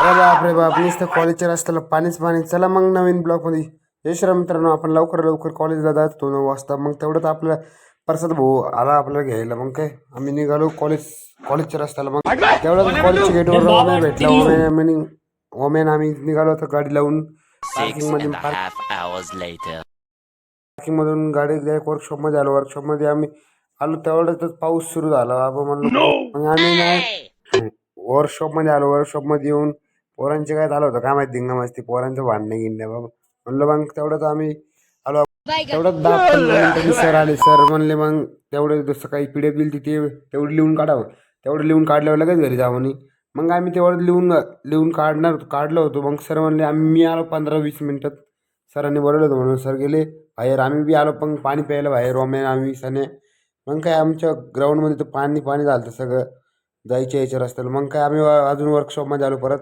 अरे बाप रे बाप, नुसतं कॉलेजच्या रस्त्याला पाणीच पाणी. चला मग नवीन ब्लॉकमध्ये यश मित्रांनो, आपण लवकर लवकर कॉलेजला जातो 9 वाजता. मग तेवढंच आपल्याला प्रसाद भाऊ आला आपल्याला घ्यायला. मग काय आम्ही निघालो कॉलेजच्या रस्त्याला. मग तेवढं कॉलेजच्या गेटवर ओम्या भेटला. ओम्यान आम्ही निघालो होतो गाडी लावून पार्किंग मधून गाडी वर्कशॉप मध्ये आलो. वर्कशॉप मध्ये आम्ही आलो तेवढ्यातच पाऊस सुरू झाला. बाबा म्हणलो मग आम्ही नाही वर्कशॉप मध्ये आलो. वर्कशॉप मध्ये येऊन पोरांचे काय झालं होतं काय माहिती, धिंगा मस्ती, पोरांचं भांडणे गिंडणे बाबा. म्हणलं मग तेवढंच आम्ही आलो. तेवढंच 10-15 मिनिटं सर आले. सर म्हणले मग तेवढं जसं काही PDF दिली ते तेवढं लिहून काढावं. तेवढं लिहून काढल्यावर लगेच घरी जावं नाही. मग आम्ही तेवढं लिहून काढलं होतं. मग सर म्हणले मी आलो 15-20 मिनिटात. सरांनी बोलवलं होतं म्हणून सर गेले बाहेर. आम्ही बी आलो पण पाणी प्यायला बाहेर रोम्या आम्ही सने. मग काय आमच्या ग्राउंडमध्ये तर पाणी झालं सगळं जायच्या यायच्या रस्त्याला. मग काय आम्ही अजून वर्कशॉपमध्ये आलो परत.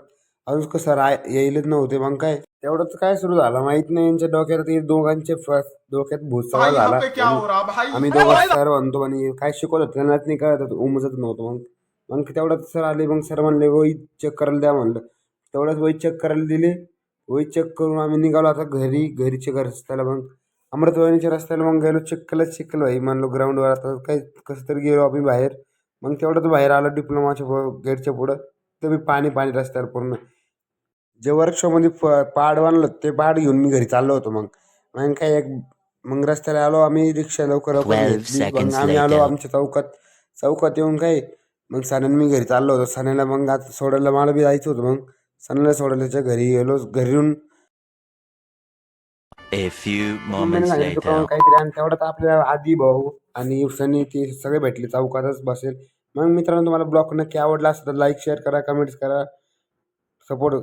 अजून कसं यायलाच नव्हते. मग काय तेवढंच काय सुरू झालं माहित नाही. यांच्या डोक्यात ते दोघांचे डोक्यात भूतसवा झाला. आम्ही दोघं सर म्हणतो आणि काय शिकवलं त्यांनाच नाही कळत, उमजत नव्हतं. मग तेवढंच सर आले. मग सर म्हणले वही चेक करायला द्या म्हणलं. तेवढंच वही चेक करायला दिले. वही चेक करून आम्ही निघालो आता घरीच्या रस्त्याला. मग अमृतवाणीच्या रस्त्याला मग गेलो. चिखल भाई म्हणलो ग्राउंडवर. आता काय कसं तरी गेलो आम्ही बाहेर. मग तेवढंच बाहेर आलो डिप्लोमाच्या गेटच्या पुढं. तर मी पाणी रस्त्यावर पूर्ण. जे वर्कशॉपमध्ये पाड बांधलं ते पाड घेऊन मी घरी चाललो होतो. मग काय मग रस्त्याला आलो आम्ही. रिक्षा लवकर घेतली. मग आम्ही आलो आमच्या चौकात येऊन काय मग सण्याने मी घरी चाललो होतो. सण्याला मग आता सोडायला मला बी जायचं होतं. मग सण्याला सोडायला त्याच्या घरी गेलो. घरी येऊन दुकानावर काहीतरी. आणि तेवढ्यात आपल्या आदी भाऊ आणि सनी ते सगळे भेटले चौकातच बसेल. मग मित्रांनो, तुम्हाला ब्लॉग नक्की आवडला असेल तर लाईक शेअर करा, कमेंट्स करा, सपोर्ट